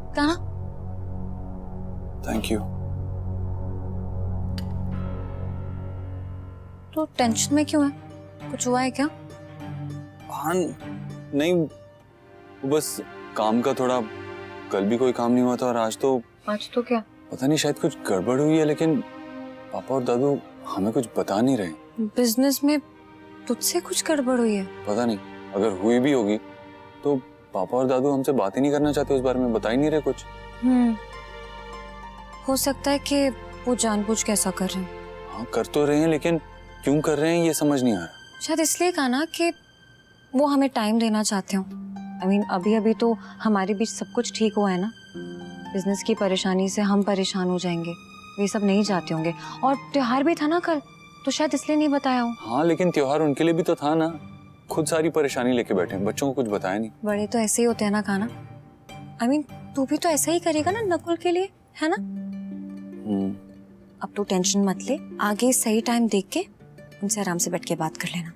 Kanha, thank you. तो tension में क्यों है? कुछ हुआ है क्या? हाँ नहीं, वो बस काम का थोड़ा, कल भी कोई काम नहीं हुआ था और आज तो क्या? पता नहीं, शायद कुछ गड़बड़ हुई है, लेकिन पापा और दादू हमें कुछ बता नहीं रहे। बिजनेस में तुझसे कुछ गड़बड़ हुई है? पता नहीं, अगर हुई भी होगी तो पापा और दादू हमसे बात ही नहीं करना चाहते उस बारे में, बता ही नहीं रहे कुछ। हो सकता है कि वो जानबूझ के ऐसा कर रहे हैं। हाँ कर तो रहे हैं, लेकिन क्यों कर रहे हैं ये समझ नहीं आ रहा। शायद इसलिए कहा ना कि वो हमें टाइम देना चाहते हो। अभी अभी तो हमारे बीच सब कुछ ठीक हुआ है ना। बिजनेस की परेशानी से हम परेशान हो जाएंगे, ये सब नहीं चाहते होंगे। और त्योहार भी था ना कल, तो शायद इसलिए नहीं बताया हो। हाँ लेकिन त्योहार उनके लिए भी तो था ना, खुद सारी परेशानी लेके बैठे हैं, बच्चों को कुछ बताया नहीं। बड़े तो ऐसे ही होते हैं ना काना। तू भी तो ऐसा ही करेगा ना नकुल के लिए, है ना? अब तू टेंशन मत ले, आगे सही टाइम देख के उनसे आराम से बैठ के बात कर लेना।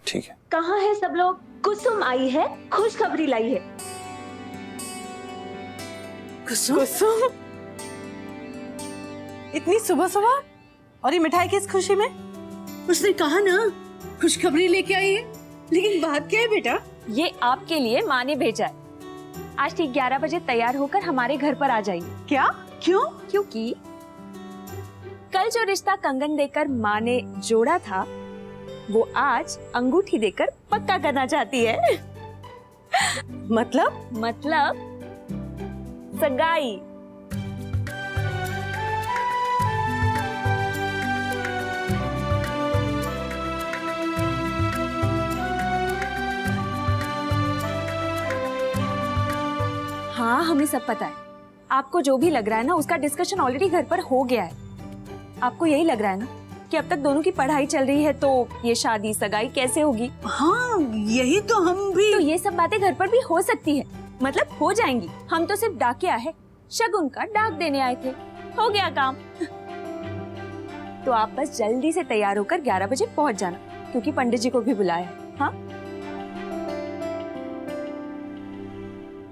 ठीक है। कहाँ है सब लोग? कुसुम आई है, खुशखबरी लाई है। कुसुम इतनी सुबह सुबह, और ये मिठाई किस खुशी में? उसने कहा ना खुशखबरी लेके आई है, लेकिन बात क्या है बेटा? ये आपके लिए माँ ने भेजा है। आज ठीक 11 बजे तैयार होकर हमारे घर पर आ जाइए। क्या? क्यों? क्योंकि कल जो रिश्ता कंगन देकर माँ ने जोड़ा था, वो आज अंगूठी देकर पक्का करना चाहती है। मतलब सगाई। हाँ हमें सब पता है। आपको जो भी लग रहा है ना, उसका डिस्कशन ऑलरेडी घर पर हो गया है। आपको यही लग रहा है ना कि अब तक दोनों की पढ़ाई चल रही है, तो ये शादी सगाई कैसे होगी? हाँ यही तो हम भी। तो ये सब बातें घर पर भी हो सकती है, मतलब हो जाएंगी। हम तो सिर्फ डाके आए हैं, शगुन का डाक देने आए थे, हो गया काम। तो आप बस जल्दी से तैयार होकर 11 बजे पहुंच जाना, क्योंकि पंडित जी को भी बुलाया है। हाँ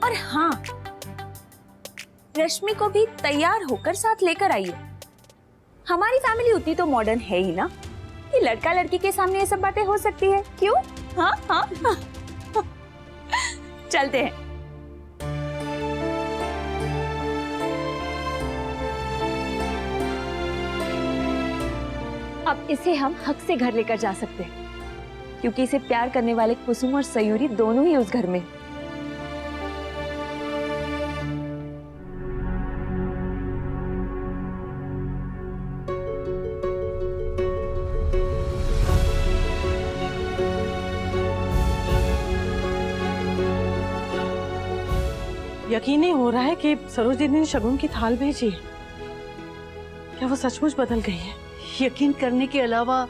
और हाँ, रश्मि को भी तैयार होकर साथ लेकर आइए। हमारी फैमिली उतनी तो मॉडर्न है ही ना, ये लड़का लड़की के सामने ये सब बातें हो सकती है। क्यों? हाँ हाँ, हाँ। चलते हैं। अब इसे हम हक से घर लेकर जा सकते हैं, क्योंकि इसे प्यार करने वाले कुसुम और सयूरी दोनों ही उस घर में। यकीन नहीं हो रहा है कि सरोज दीदी ने शगुन की थाल भेजी है। क्या वो सचमुच बदल गई है? यकीन करने के अलावा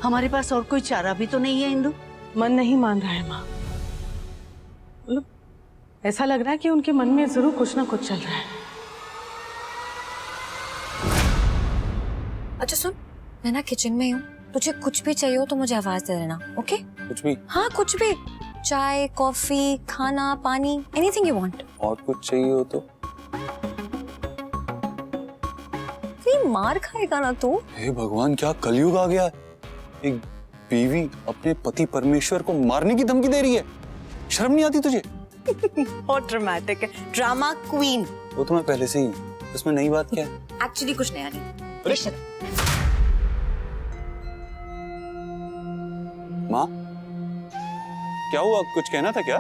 हमारे पास और कोई चारा भी तो नहीं है इंदु। मन नहीं मान रहा है माँ। मतलब ऐसा लग रहा है कि उनके मन में जरूर कुछ ना कुछ चल रहा है। अच्छा सुन, मैं ना किचन में हूँ, तुझे कुछ भी चाहिए हो तो मुझे आवाज दे देना, ओके? कुछ भी? हाँ कुछ भी, चाय कॉफी खाना पानी, एनीथिंग यू वांट। और कुछ चाहिए हो तो? मार खाएगा ना तू। हे भगवान, क्या कलयुग आ गया। एक बीवी अपने पति परमेश्वर को मारने की धमकी दे रही है, शर्म नहीं आती तुझे? बहुत ड्रामेटिक है, ड्रामा क्वीन। वो तो मैं पहले से ही हूँ, इसमें नई बात क्या है? एक्चुअली कुछ नया नहीं। माँ क्या हुआ, कुछ कहना था क्या?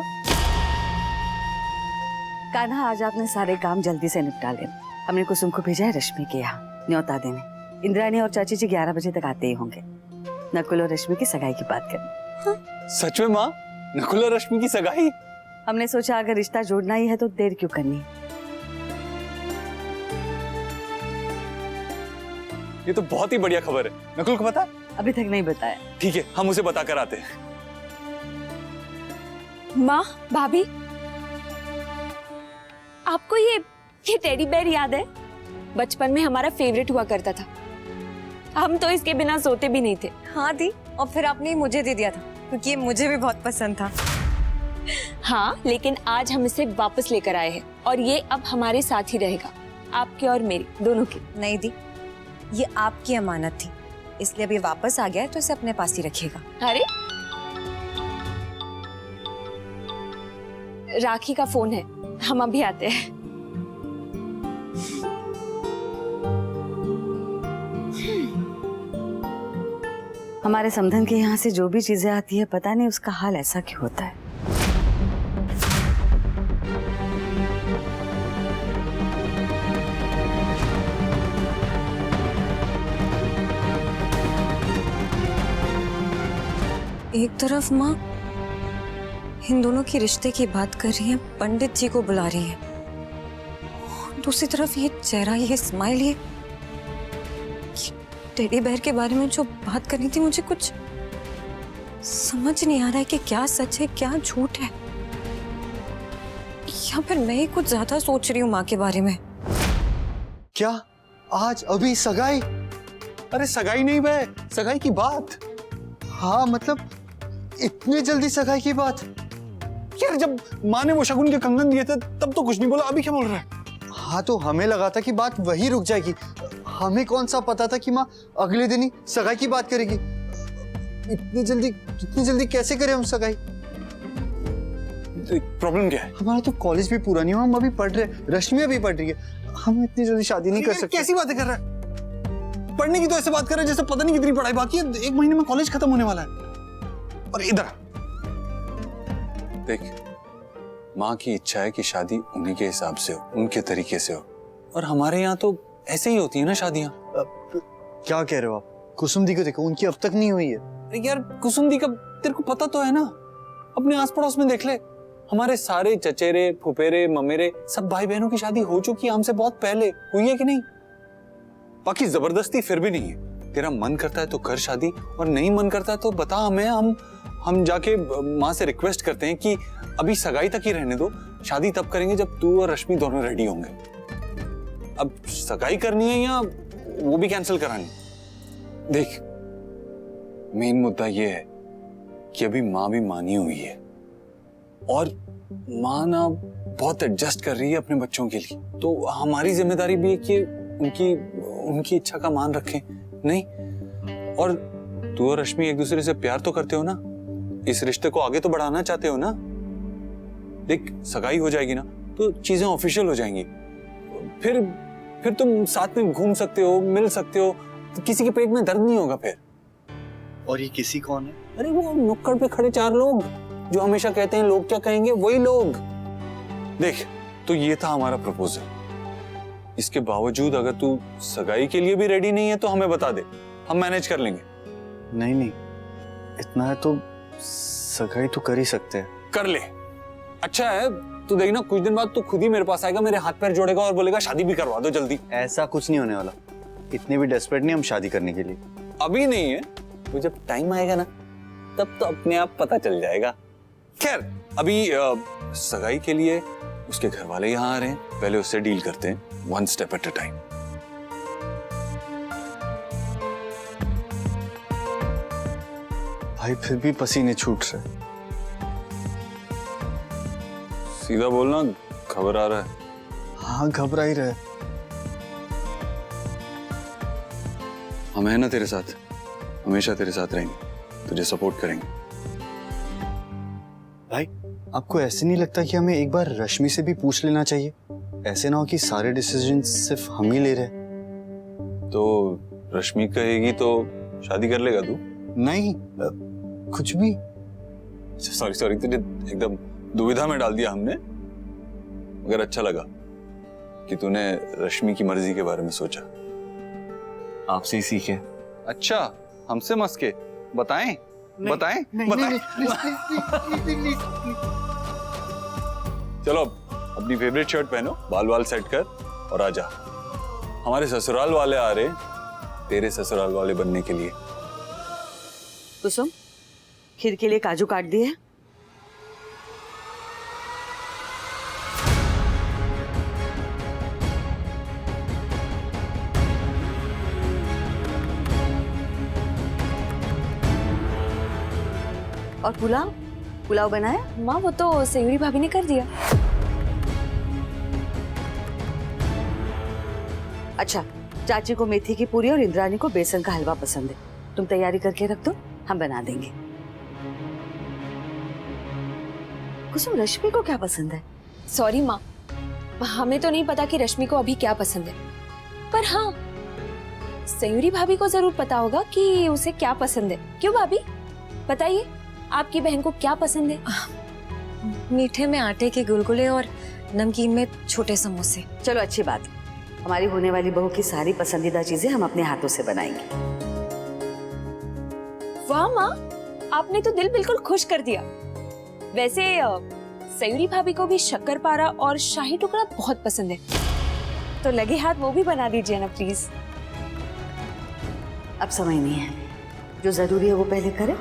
कान्हा, आज आपने सारे काम जल्दी से निपटा लेना। हमने कुसुम को भेजा है रश्मि के यहाँ न्योता देने। इंद्राणी और चाची जी 11 बजे तक आते ही होंगे। नकुल और रश्मि की सगाई की बात करनी। सच में माँ, नकुल और रश्मि की सगाई? हमने सोचा अगर रिश्ता जोड़ना ही है तो देर क्यों करनी। ये तो बहुत ही बढ़िया खबर है। नकुल को पता? अभी तक नहीं बताया। ठीक है, हम उसे बता कर आते हैं। माँ, भाभी, आपको ये टेडी बेयर याद है? बचपन में हमारा फेवरेट हुआ करता था। हम तो इसके बिना सोते भी नहीं थे। हाँ दी, और फिर आपने मुझे दे दिया था, क्योंकि ये मुझे भी बहुत पसंद था। हाँ, लेकिन आज हम इसे वापस लेकर आए हैं और ये अब हमारे साथ ही रहेगा, आपके और मेरी दोनों की। नहीं दी, ये आपकी अमानत थी, इसलिए अब ये वापस आ गया है तो इसे अपने पास ही रखिएगा। अरे राखी का फोन है, हम अभी आते हैं। हमारे समधन के यहाँ से जो भी चीजें आती है, पता नहीं उसका हाल ऐसा क्यों होता है। एक तरफ माँ इन दोनों की रिश्ते की बात कर रही है, पंडित जी को बुला रही है, दूसरी तरफ ये चेहरा, ये स्माइल, ये टेडी बेयर के बारे में जो बात करनी थी, मुझे कुछ समझ नहीं आ रहा है कि क्या सच है क्या झूठ है, या फिर मैं ही कुछ ज्यादा सोच रही हूँ माँ के बारे में। क्या आज अभी सगाई? अरे सगाई नहीं बे, सगाई की बात। हाँ मतलब इतनी जल्दी सगाई की बात? यार जब माँ ने वो शगुन के कंगन दिए थे तब तो कुछ नहीं बोला, अभी क्या बोल रहा है? हाँ तो हमें लगा था कि बात वही रुक जाएगी, हमें कौन सा पता था कि माँ अगले दिन ही सगाई की बात करेगी। इतनी जल्दी कैसे करें हम सगाई? प्रॉब्लम क्या है? हमारा तो कॉलेज भी पूरा नहीं हुआ, हम अभी पढ़ रहे हैं, रश्मि अभी पढ़ रही है, हम इतनी जल्दी शादी नहीं कर सकते। कैसी बातें कर रहा है? पढ़ने की तो ऐसे बात कर रहा है जैसे पता नहीं कितनी पढ़ाई बाकी है, 1 महीने में कॉलेज खत्म होने वाला है। और इधर देख, माँ की इच्छा है कि शादी उन्हीं के हिसाब से हो, उनके तरीके से हो, और हमारे यहाँ तो ऐसे ही होती है ना शादियां। क्या कह रहे हो आप? कुसुम दी को देखो, उनकी अब तक नहीं हुई है। अरे यार कुसुम दी का तेरे को पता तो है ना, अपने आस पड़ोस में देख ले, हमारे सारे चचेरे फुफेरे ममेरे सब भाई बहनों की शादी हो चुकी है, हमसे बहुत पहले हुई है कि नहीं। बाकी जबरदस्ती फिर भी नहीं है, तेरा मन करता है तो कर शादी, और नहीं मन करता है तो बता हमें, हम जाके माँ से रिक्वेस्ट करते हैं कि अभी सगाई तक ही रहने दो, शादी तब करेंगे जब तू और रश्मि दोनों रेडी होंगे। अब सगाई करनी है या वो भी कैंसिल करानी? देख मेन मुद्दा ये है कि अभी माँ भी मानी हुई है, और माँ ना बहुत एडजस्ट कर रही है अपने बच्चों के लिए, तो हमारी जिम्मेदारी भी है कि उनकी इच्छा का मान रखें। नहीं, और तू और रश्मि एक दूसरे से प्यार तो करते हो ना, इस रिश्ते को आगे तो बढ़ाना चाहते हो ना। देख सगाई हो जाएगी ना तो चीजें ऑफिशियल हो जाएंगी, फिर तुम साथ में घूम सकते हो, मिल सकते हो, तो किसी के पेट में दर्द नहीं होगा फिर। और ये किसी कौन है? अरे वो नुक्कड़ पे खड़े 4 लोग जो हमेशा कहते हैं लोग क्या कहेंगे, वही लोग। देख तो ये था हमारा प्रपोजल, इसके बावजूद अगर तू सगाई के लिए भी रेडी नहीं है तो हमें बता दे, हम मैनेज कर लेंगे। नहीं इतना है तो सगाई तो कर ही सकते हैं। कर ले, अच्छा है, तू देखना कुछ दिन बाद तू खुद ही मेरे पास आएगा, मेरे हाथ पैर जोड़ेगा और बोलेगा शादी भी करवा दो जल्दी। ऐसा कुछ नहीं होने वाला, इतने भी डेस्परेट नहीं हम शादी करने के लिए। अभी नहीं है, तो जब टाइम आएगा ना तब तो अपने आप पता चल जाएगा। खैर अभी सगाई के लिए उसके घर वाले यहाँ आ रहे हैं, पहले उससे डील करते हैं, 1 स्टेप एट अ टाइम। भाई फिर भी पसीने छूट रहे। सीधा बोलना, खबर आ रहा है। हाँ घबरा ही रहे। हम हैं ना तेरे साथ, हमेशा तेरे साथ रहेंगे, तुझे सपोर्ट करेंगे। भाई आपको ऐसे नहीं लगता कि हमें एक बार रश्मि से भी पूछ लेना चाहिए? ऐसे ना हो कि सारे डिसीजन सिर्फ हम ही ले रहे। तो रश्मि कहेगी तो शादी कर लेगा तू? नहीं कुछ भी। सॉरी तुझे एकदम दुविधा में डाल दिया हमने, मगर अच्छा लगा कि तूने रश्मि की मर्जी के बारे में सोचा। आपसे ही सीखे। अच्छा हमसे मस्के बताएं? बताएं? चलो अपनी फेवरेट शर्ट पहनो, बाल सेट कर और आजा। हमारे ससुराल वाले आ रहे तेरे ससुराल वाले बनने के लिए। कुसुम खीर के लिए काजू काट दिए? और पुलाव? पुलाव बनाया? माँ वो तो सयूरी भाभी ने कर दिया। अच्छा, चाची को मेथी की पूरी और इंद्रानी को बेसन का हलवा पसंद है। तुम तैयारी करके रख दो, हम बना देंगे। कुसुम, रश्मि को क्या पसंद है? सॉरी माँ, हमें तो नहीं पता कि रश्मि को अभी क्या पसंद है, पर हाँ सयूरी भाभी को जरूर पता होगा कि उसे क्या पसंद है। क्यों भाभी, बताइए आपकी बहन को क्या पसंद है? मीठे में आटे के गुलगुले और नमकीन में छोटे समोसे। चलो अच्छी बात, हमारी होने वाली बहू की सारी पसंदीदा चीजें हम अपने हाथों से बनाएंगे। वाह माँ, आपने तो दिल बिल्कुल खुश कर दिया। वैसे सयूरी भाभी को भी शक्करपारा और शाही टुकड़ा बहुत पसंद है, तो लगे हाथ वो भी बना दीजिए ना प्लीज। अब समय नहीं है, जो जरूरी है वो पहले करें।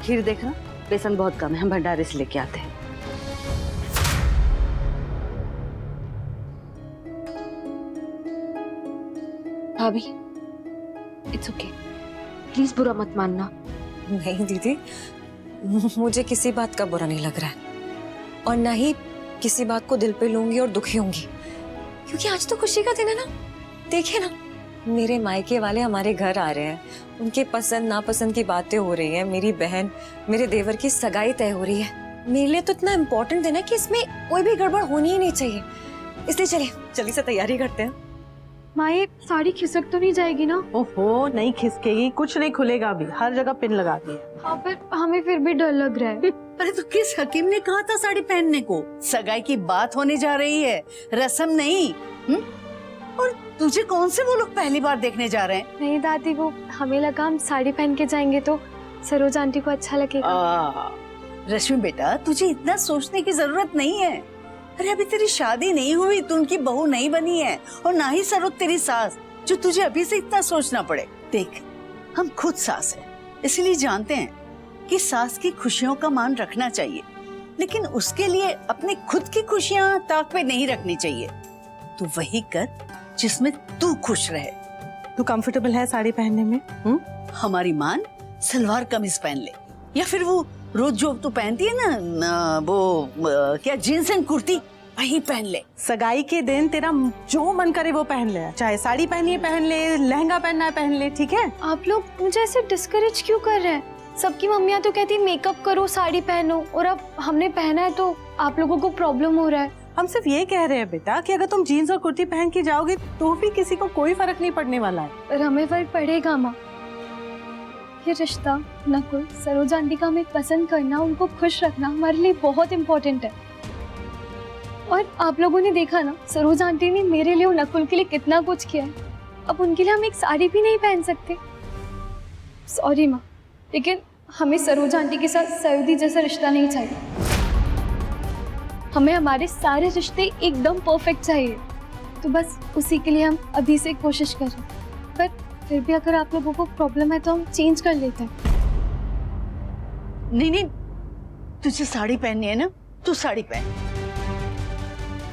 खीर देखना, बेसन बहुत कम है, हम भंडारे से लेके आते हैं। भाभी इट्स ओके, प्लीज बुरा मत मानना। नहीं दीदी, मुझे किसी बात का बुरा नहीं लग रहा है और ना ही किसी बात को दिल पे लूंगी और दुखी होंगी, क्योंकि आज तो खुशी का दिन है ना। देखिए ना, मेरे मायके वाले हमारे घर आ रहे हैं, उनके पसंद नापसंद की बातें हो रही हैं, मेरी बहन मेरे देवर की सगाई तय हो रही है। मेरे लिए तो इतना इम्पोर्टेंट दिन है कि इसमें कोई भी गड़बड़ होनी ही नहीं चाहिए। इसलिए चलिए जल्दी से तैयारी करते हैं। माँ ये साड़ी खिसक तो नहीं जाएगी ना? ओहो, नहीं खिसकेगी, कुछ नहीं खुलेगा अभी, हर जगह पिन लगा दी है। हाँ पर हमें फिर भी डर लग रहा है। अरे तो किस हकीम ने कहा था साड़ी पहनने को? सगाई की बात होने जा रही है, रस्म नहीं। और तुझे कौन से वो लोग पहली बार देखने जा रहे हैं? नहीं दादी, वो हमें लगा हम साड़ी पहन के जाएंगे तो सरोज आंटी को अच्छा लगेगा। रश्मि बेटा, तुझे इतना सोचने की जरूरत नहीं है। अरे अभी तेरी शादी नहीं हुई, तू उनकी बहू नहीं बनी है, और ना ही सरोज तेरी सास, जो तुझे अभी से इतना सोचना पड़े। देख, हम खुद सास हैं, इसलिए जानते हैं कि सास की खुशियों का मान रखना चाहिए, लेकिन उसके लिए अपनी खुद की खुशियां ताक पे नहीं रखनी चाहिए। तू वही कर जिसमें तू खुश रहे। तू कंफर्टेबल है साड़ी पहनने में? हमारी मान सलवार कमीज पहन ले, या फिर वो रोज जो तू पहनती है ना, वो क्या जींस एंड कुर्ती, वही पहन ले। सगाई के दिन तेरा जो मन करे वो पहन ले, चाहे साड़ी पहनी है पहन ले, लहंगा पहनना है पहन ले, ठीक है? आप लोग मुझे ऐसे डिस्करेज क्यों कर रहे हैं? सबकी मम्मियाँ तो कहती मेकअप करो, साड़ी पहनो, और अब हमने पहना है तो आप लोगों को प्रॉब्लम हो रहा है। हम सिर्फ ये कह रहे हैं बेटा कि अगर तुम जीन्स और कुर्ती पहन के जाओगे तो भी किसी को कोई फर्क नहीं पड़ने वाला है। पर हमें फर्क पड़ेगा माँ। ये रिश्ता नकुल सरोज आंटी का हमें पसंद करना, उनको खुश रखना हमारे लिए बहुत इम्पोर्टेंट है। और आप लोगों ने देखा ना, सरोज आंटी ने मेरे लिए और नकुल के लिए कितना कुछ किया है। अब उनके लिए हम एक साड़ी भी नहीं पहन सकते। सॉरी माँ, लेकिन हमें सरोज आंटी के साथ सऊदी जैसा रिश्ता नहीं चाहिए। हमें हमारे सारे रिश्ते एकदम परफेक्ट चाहिए, तो बस उसी के लिए हम अभी से कोशिश कर रहे हैं। पर फिर भी अगर आप लोगों को प्रॉब्लम है तो हम चेंज कर लेते हैं। नहीं नहीं, तुझे साड़ी पहननी है ना, तू साड़ी पहन।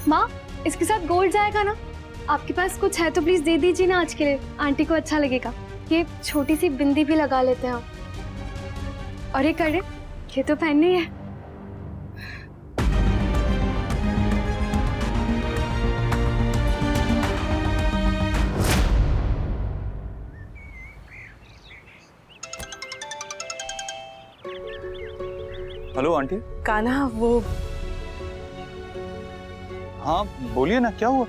माँ, इसके साथ गोल्ड जाएगा ना? आपके पास कुछ है तो प्लीज दे दीजिए ना, आज के लिए आंटी को अच्छा लगेगा। ये छोटी सी बिंदी भी लगा लेते हैं हम। और ये कड़े, ये तो पहननी है। Hello aunty. कान्हा, वो हाँ बोलिए ना, क्या हुआ?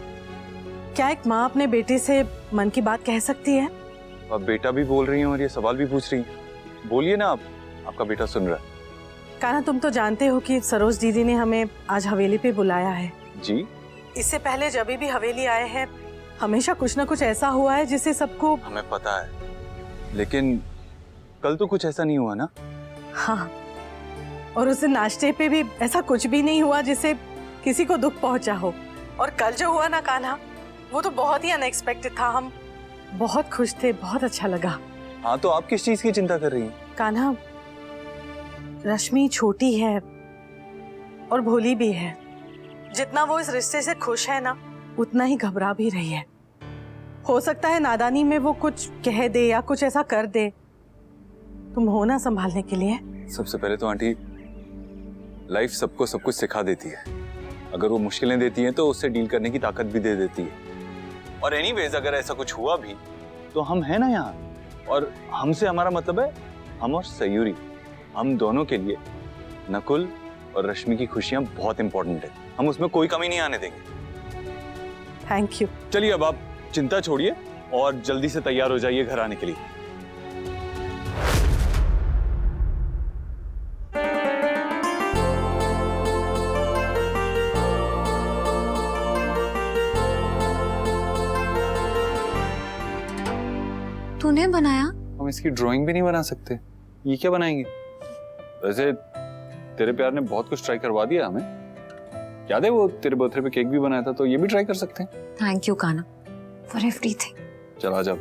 क्या एक माँ अपने बेटे से मन की बात कह सकती है? अब बेटा भी बोल रही हैं और ये सवाल भी पूछ रही हैं। बोलिए ना, आपका बेटा सुन रहा है। कान्हा, तुम तो जानते हो कि सरोज दीदी ने हमें आज हवेली पे बुलाया है। जी? इससे पहले जब भी हवेली आए हैं हमेशा कुछ ना कुछ ऐसा हुआ है जिससे सबको। हमें पता है, लेकिन कल तो कुछ ऐसा नहीं हुआ ना? हाँ, और उस दिन नाश्ते पे भी ऐसा कुछ भी नहीं हुआ जिससे किसी को दुख पहुंचा हो। और कल जो हुआ ना कान्हा, वो तो बहुत ही अनएक्सपेक्टेड था। हम बहुत खुश थे, बहुत अच्छा लगा। हाँ, तो आप किस चीज की चिंता कर रही हैं? कान्हा, रश्मि छोटी है और भोली भी है। जितना वो इस रिश्ते से खुश है ना, उतना ही घबरा भी रही है। हो सकता है नादानी में वो कुछ कह दे या कुछ ऐसा कर दे। तुम हो ना संभालने के लिए। सबसे पहले तो आंटी, लाइफ सबको सब कुछ सिखा देती है। अगर वो मुश्किलें देती हैं तो उससे डील करने की ताकत भी दे देती है। और एनीवेज अगर ऐसा कुछ हुआ भी तो हम हैं ना यहाँ, और हमसे हमारा मतलब है हम और सयूरी। हम दोनों के लिए नकुल और रश्मि की खुशियां बहुत इंपॉर्टेंट है। हम उसमें कोई कमी नहीं आने देंगे। Thank you. चलिए अब आप चिंता छोड़िए और जल्दी से तैयार हो जाइए घर आने के लिए। तूने बनाया? हम इसकी ड्राइंग भी नहीं बना सकते, ये क्या बनाएंगे? वैसे तेरे प्यार ने बहुत कुछ ट्राई करवा दिया हमें। याद है वो तेरे बर्थडे पे केक भी बनाया था, तो ये भी ट्राई कर सकते हैं। थैंक यू काना फॉर एवरीथिंग। चल आ जा,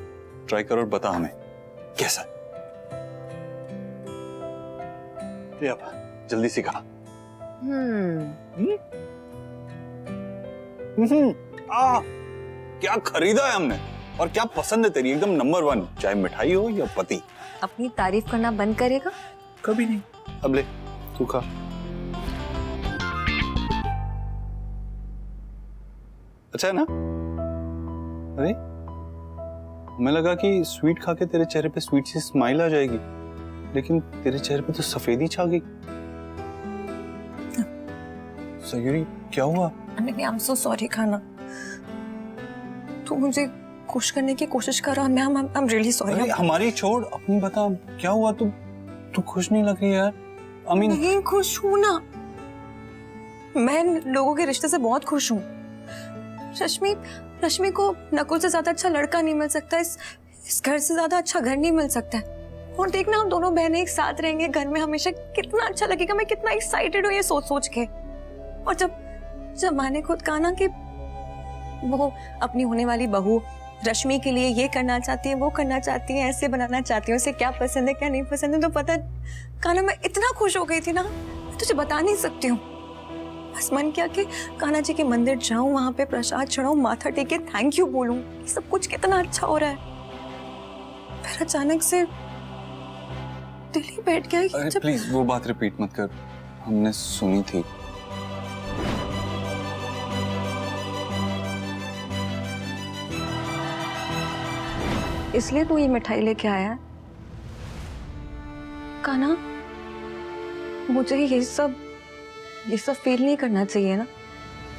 ट्राई कर और बता हमें कैसा। ले अब जल्दी सिखा। क्या खरीदा है हमने और क्या पसंद है तेरी, एकदम नंबर 1, चाहे मिठाई हो या पति। अपनी तारीफ करना बंद करेगा? कभी नहीं। अब ले तू खा। अच्छा है ना? अरे हमें लगा कि स्वीट खा के तेरे चेहरे पे स्वीट सी स्माइल आ जाएगी, लेकिन तेरे चेहरे पे तो सफेदी छा गई। सयूरी क्या हुआ? आई एम सो सॉरी खाना, तू मुझे खुश करने की कोशिश कर रहा है। I am really sorry. अरे हमारी छोड़, अपनी बता क्या हुआ? तू खुश नहीं लग रही यार। नहीं खुश हूं ना, मैं लोगों के रिश्ते से बहुत खुश हूँ। रश्मि को नकुल से ज्यादा अच्छा लड़का नहीं मिल सकता, इस घर से ज्यादा अच्छा घर नहीं मिल सकता है। और देखना हम दोनों बहनें एक साथ रहेंगे घर में हमेशा, कितना अच्छा लगेगा। मैं कितना एक्साइटेड हूँ ये सोच सोच के। और जब मैंने खुद कहा ना कि वो अपनी होने वाली बहू रश्मि के लिए ये करना चाहती है, वो करना चाहती है, ऐसे बनाना चाहती है, उसे क्या पसंद है क्या नहीं पसंद है, तो पता काना मैं इतना खुश हो गई थी ना, मैं तुझे बता नहीं सकती हूँ। बस मन किया कि कान्हा जी के मंदिर जाऊं, वहां पे प्रसाद चढ़ाऊं, माथा टेके थैंक यू बोलूं, ये सब कुछ कितना अच्छा हो रहा है। फिर अचानक से दिल ही बैठ गया। अरे प्लीज वो बात रिपीट मत कर, हमने सुनी थी। इसलिए तू ये मिठाई लेके आया? कान्हा मुझे ये सब फील नहीं करना चाहिए ना।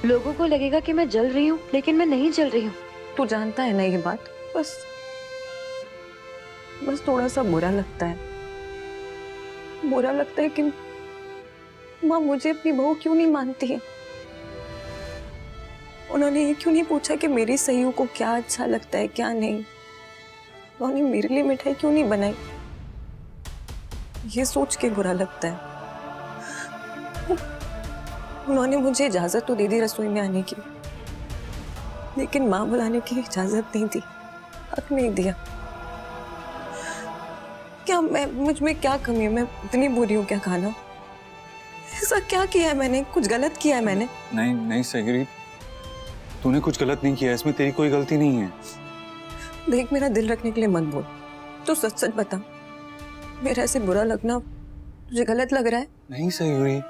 लोगों को लगेगा कि मैं जल रही हूँ, लेकिन मैं नहीं जल रही हूँ। तू जानता है ना ये बात। बस थोड़ा सा बुरा लगता है कि माँ मुझे अपनी बहू क्यों नहीं मानती है। उन्होंने ये क्यों नहीं पूछा कि मेरी सही को क्या अच्छा लगता है क्या नहीं। उन्होंने मेरे लिए मिठाई क्यों नहीं बनाई, ये सोच के बुरा लगता है। उन्होंने मुझे इजाजत तो दे दी रसोई में आने की, लेकिन माँ बुलाने की इजाजत नहीं दी, हक नहीं दिया। क्या मुझ में क्या कमी है? मैं इतनी बुरी हूँ क्या खाना? ऐसा क्या किया है मैंने? कुछ गलत किया है मैंने? नहीं सगरी, तूने कुछ गलत नहीं किया, इसमें तेरी कोई गलती नहीं है। देख मेरा दिल रखने के लिए मत बोल, तू सच सच बता, मेरा ऐसे बुरा लगना तुझे गलत लग रहा है? नहीं सयूरी,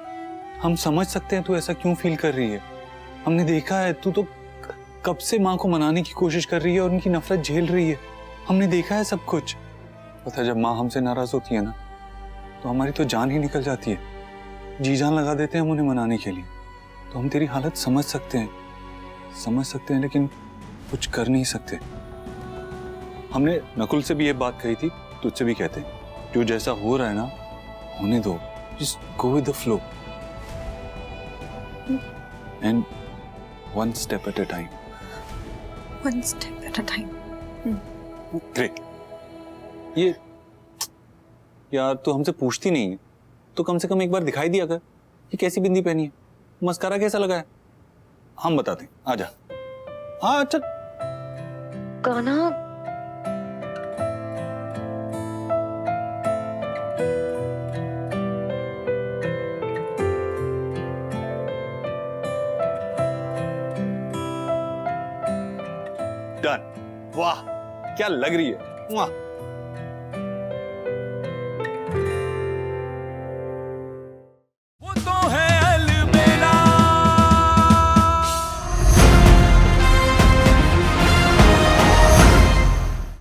हम समझ सकते हैं तू ऐसा क्यों फील कर रही है। हमने देखा है तू तो कब से माँ को मनाने की कोशिश कर रही है और उनकी नफरत झेल रही है। हमने देखा है सब कुछ। पता है जब माँ हमसे नाराज होती है ना, तो हमारी तो जान ही निकल जाती है, जी जान लगा देते हैं हम उन्हें मनाने के लिए। तो हम तेरी हालत समझ सकते हैं, लेकिन कुछ कर नहीं सकते। हमने नकुल से भी ये बात कही थी, तुझसे भी कहते हैं, जो जैसा हो रहा है ना होने दो, just go with the flow and one step at a time. One step at a time. Great. ये यार तू हमसे पूछती नहीं है, तो कम से कम एक बार दिखाई दिया कर, ये कैसी बिंदी पहनी है, मस्कारा कैसा लगा है, हम बताते हैं। आजा। हाँ चल। कान्हा डन। वाह क्या लग रही है। वाह